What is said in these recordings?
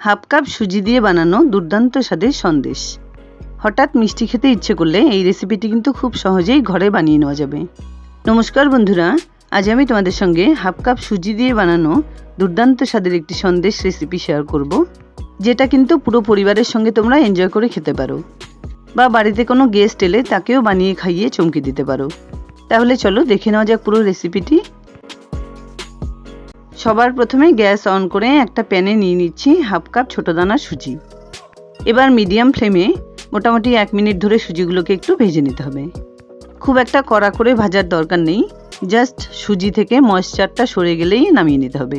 Half cup সুজি দিয়ে বানানো দুর্দান্ত স্বাদের সন্দেশ। হঠাৎ মিষ্টি খেতে ইচ্ছে করলে এই রেসিপিটি কিন্তু খুব সহজেই ঘরে বানিয়ে নেওয়া যাবে। নমস্কার বন্ধুরা, আজ আমি তোমাদের সঙ্গে হাফ কাপ সুজি দিয়ে বানানো দুর্দান্ত স্বাদের একটি সন্দেশ রেসিপি শেয়ার করব, যেটা কিন্তু পুরো পরিবারের সঙ্গে তোমরা এনজয় করে খেতে পারো, বা বাড়িতে কোনো গেস্ট এলে তাকেও বানিয়ে খাইয়ে চমকে দিতে পারো। তাহলে চলো দেখে নেওয়া যাক পুরো রেসিপিটি। সবার প্রথমে গ্যাস অন করে একটা প্যানে নিয়ে নিচ্ছি হাফ কাপ ছোটো দানার সুজি। এবার মিডিয়াম ফ্লেমে মোটামুটি 1 মিনিট ধরে সুজিগুলোকে একটু ভেজে নিতে হবে। খুব একটা কড়া করে ভাজার দরকার নেই, জাস্ট সুজি থেকে ময়েশ্চারটা সরে গেলেই নামিয়ে নিতে হবে।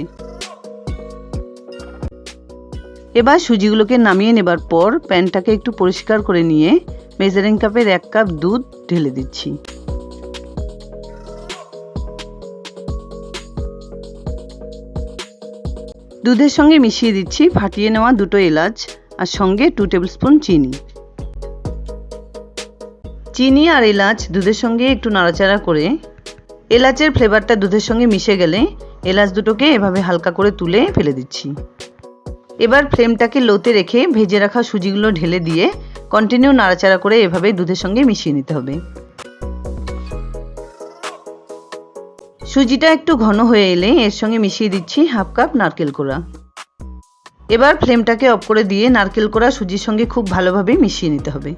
এবার সুজিগুলোকে নামিয়ে নেবার পর প্যানটাকে একটু পরিষ্কার করে নিয়ে মেজারিং কাপের 1 কাপ দুধ ঢেলে দিচ্ছি। দুধের সঙ্গে মিশিয়ে দিচ্ছি ফাটিয়ে নেওয়া 2টো এলাচ আর সঙ্গে 2 টেবিল স্পুন চিনি। চিনি আর এলাচ দুধের সঙ্গে একটু নাড়াচাড়া করে এলাচের ফ্লেভারটা দুধের সঙ্গে মিশে গেলে এলাচ দুটোকে এভাবে হালকা করে তুলে ফেলে দিচ্ছি। এবার ফ্লেমটাকে লোতে রেখে ভেজে রাখা সুজিগুলো ঢেলে দিয়ে কন্টিনিউ নাড়াচাড়া করে এভাবে দুধের সঙ্গে মিশিয়ে নিতে হবে। সুজিটা একটু ঘন হয়ে এলে এর সঙ্গে মিশিয়ে দিচ্ছি হাফ কাপ নারকেল কোড়া। এবার ফ্লেমটাকে অফ করে দিয়ে নারকেল কোড়া সুজির সঙ্গে খুব ভালোভাবে মিশিয়ে নিতে হবে।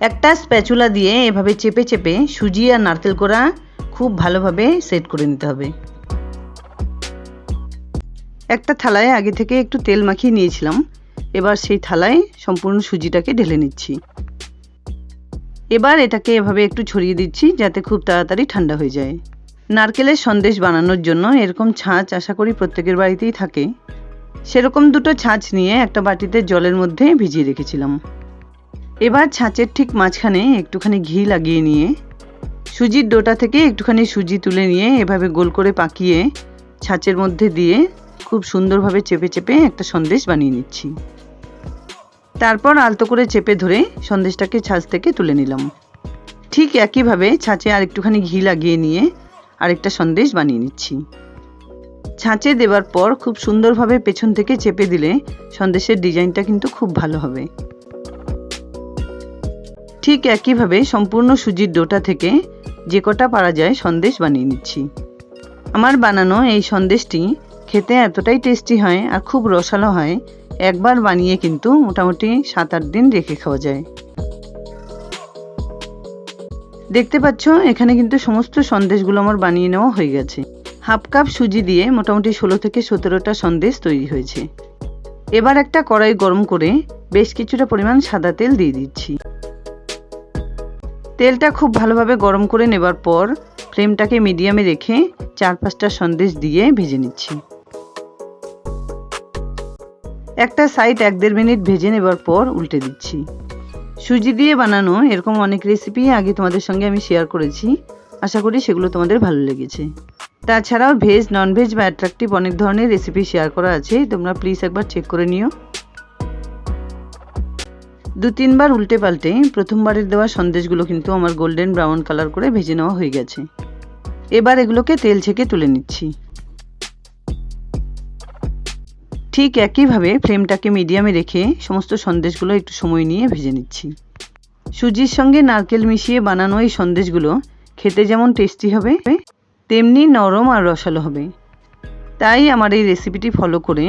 একটা স্প্যাচুলা দিয়ে এভাবে চেপে চেপে সুজি আর নারকেল কোড়া খুব ভালোভাবে সেট করে নিতে হবে। একটা থালায় আগে থেকে একটু তেল মাখিয়ে নিয়েছিলাম, এবার সেই থালায় সম্পূর্ণ সুজিটাকে ঢেলে নিচ্ছি। এবার এটাকে এভাবে একটু ছড়িয়ে দিচ্ছি যাতে খুব তাড়াতাড়ি ঠান্ডা হয়ে যায়। নারকেলের সন্দেশ বানানোর জন্য এরকম ছাঁচ আশা করি প্রত্যেকের বাড়িতেই থাকে। সেরকম 2টো ছাঁচ নিয়ে একটা বাটিতে জলের মধ্যে ভিজিয়ে রেখেছিলাম। এবার ছাঁচের ঠিক মাঝখানে একটুখানি ঘি লাগিয়ে নিয়ে সুজির ডোটা থেকে একটুখানি সুজি তুলে নিয়ে এভাবে গোল করে পাকিয়ে ছাঁচের মধ্যে দিয়ে খুব সুন্দরভাবে চেপে চেপে একটা সন্দেশ বানিয়ে নিচ্ছি। তারপর আলতো করে চেপে ধরে সন্দেশটাকে ছাঁচ থেকে তুলে নিলাম। ঠিক একইভাবে ছাঁচে আর একটুখানি ঘি লাগিয়ে নিয়ে আরেকটা সন্দেশ বানিয়ে নিচ্ছি। ছাঁচে দেওয়ার পর খুব সুন্দরভাবে পেছন থেকে চেপে দিলে সন্দেশের ডিজাইনটা কিন্তু খুব ভালো হবে। ঠিক একইভাবে সম্পূর্ণ সুজির ডোটা থেকে যে কটা পারা যায় সন্দেশ বানিয়ে নিচ্ছি। আমার বানানো এই সন্দেশটি খেতে এতটাই টেস্টি হয় আর খুব রসালো হয়, একবার বানিয়ে কিন্তু মোটামুটি 7-8 দিন রেখে খাওয়া যায়। দেখতে পাচ্ছ এখানে কিন্তু সমস্ত সন্দেশগুলো আমার বানিয়ে নেওয়া হয়ে গেছে। হাফ কাপ সুজি দিয়ে মোটামুটি 16 থেকে 17টা সন্দেশ তৈরি হয়েছে। এবার একটা কড়াই গরম করে বেশ কিছুটা পরিমাণ সাদা তেল দিয়ে দিচ্ছি। তেলটা খুব ভালোভাবে গরম করে নেবার পর ফ্লেমটাকে মিডিয়ামে রেখে 4-5টা সন্দেশ দিয়ে ভেজে নিচ্ছি। একটা সাইড 1-1.5 মিনিট ভেজে নেবার পর উল্টে দিচ্ছি। সুজি দিয়ে বানানো এরকম অনেক রেসিপি আগে তোমাদের সঙ্গে আমি শেয়ার করেছি, আশা করি সেগুলো তোমাদের ভালো লেগেছে। তাছাড়াও ভেজ, ননভেজ বা অ্যাট্রাকটিভ অনেক ধরনের রেসিপি শেয়ার করা আছে, তোমরা প্লিজ একবার চেক করে নিও। 2-3 বার উল্টে পাল্টে প্রথমবারের দেওয়া সন্দেশগুলো কিন্তু আমার গোল্ডেন ব্রাউন কালার করে ভেজে নেওয়া হয়ে গেছে। এবার এগুলোকে তেল ছেঁকে তুলে নিচ্ছি। ঠিক একইভাবে ফ্লেমটাকে মিডিয়ামে রেখে সমস্ত সন্দেশগুলো একটু সময় নিয়ে ভেজে নিচ্ছি। সুজির সঙ্গে নারকেল মিশিয়ে বানানো এই সন্দেশগুলো খেতে যেমন টেস্টি হবে তেমনি নরম আর রসালো হবে। তাই আমার এই রেসিপিটি ফলো করে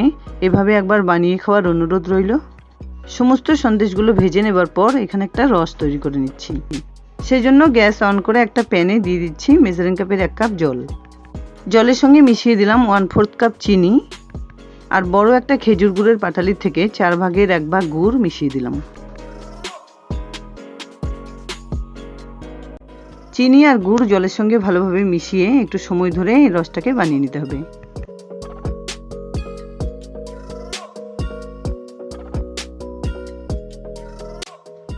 এভাবে একবার বানিয়ে খাওয়ার অনুরোধ রইল। সমস্ত সন্দেশগুলো ভেজে নেবার পর এখানে একটা রস তৈরি করে নিচ্ছি। সেই জন্য গ্যাস অন করে একটা প্যানে দিয়ে দিচ্ছি মেজারিং কাপের 1 কাপ জল। জলের সঙ্গে মিশিয়ে দিলাম 1/4 কাপ চিনি আর বড় একটা খেজুর গুড়ের পাটালির থেকে 4 ভাগের 1 ভাগ গুড় মিশিয়ে দিলাম। চিনি আর গুড় জলের সঙ্গে ভালোভাবে মিশিয়ে একটু সময় ধরে এই রসটাকে বানিয়ে নিতে হবে।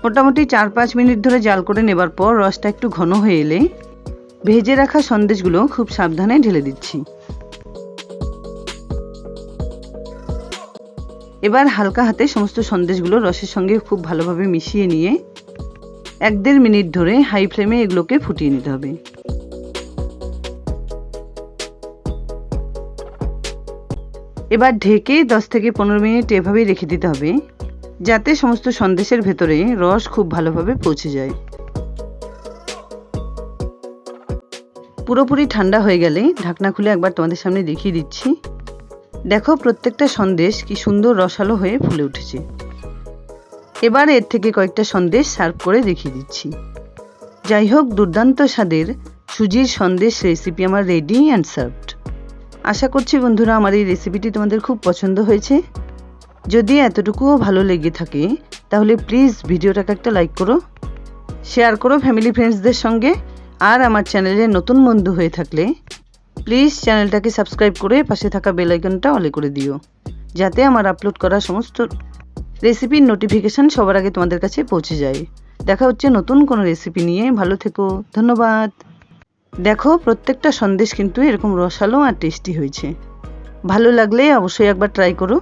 মোটামুটি 4-5 মিনিট ধরে জাল করে নেবার পর রসটা একটু ঘন হয়ে এলে ভেজে রাখা সন্দেশগুলো খুব সাবধানে ঢেলে দিচ্ছি। এবার হালকা হাতে সমস্ত সন্দেশগুলো রসের সঙ্গে খুব ভালোভাবে মিশিয়ে নিয়ে 1-1.5 মিনিট ধরে হাই ফ্লেমে এগুলোকে ফুটিয়ে নিতে হবে। এবার ঢেকে 10 থেকে 15 মিনিট এভাবেই রেখে দিতে হবে, যাতে সমস্ত সন্দেশের ভেতরে রস খুব ভালোভাবে পৌঁছে যায়। পুরোপুরি ঠান্ডা হয়ে গেলে ঢাকনা খুলে একবার তোমাদের সামনে দেখিয়ে দিচ্ছি। দেখো প্রত্যেকটা সন্দেশ কি সুন্দর রসালো হয়ে ফুলে উঠেছে। এবার এর থেকে কয়েকটা সন্দেশ সার্ভ করে দেখিয়ে দিচ্ছি। যাই হোক, দুর্দান্ত স্বাদের সুজির সন্দেশ রেসিপি আমার রেডি অ্যান্ড সার্ভড। আশা করছি বন্ধুরা আমার এই রেসিপিটি তোমাদের খুব পছন্দ হয়েছে। যদি এতটুকুও ভালো লেগে থাকে তাহলে প্লিজ ভিডিওটাকে একটা লাইক করো, শেয়ার করো ফ্যামিলি ফ্রেন্ডসদের সঙ্গে। আর আমার চ্যানেলে নতুন বন্ধু হয়ে থাকলে প্লিজ চ্যানেলটাকে সাবস্ক্রাইব করে পাশে থাকা বেল আইকনটা অলে করে দিও, যাতে আমার আপলোড করা সমস্ত রেসিপির নোটিফিকেশান সবার আগে তোমাদের কাছে পৌঁছে যায়। দেখা হচ্ছে নতুন কোনো রেসিপি নিয়ে। ভালো থেকো, ধন্যবাদ। দেখো প্রত্যেকটা সন্দেশ কিন্তু এরকম রসালো আর টেস্টি হয়েছে। ভালো লাগলে অবশ্যই একবার ট্রাই করো।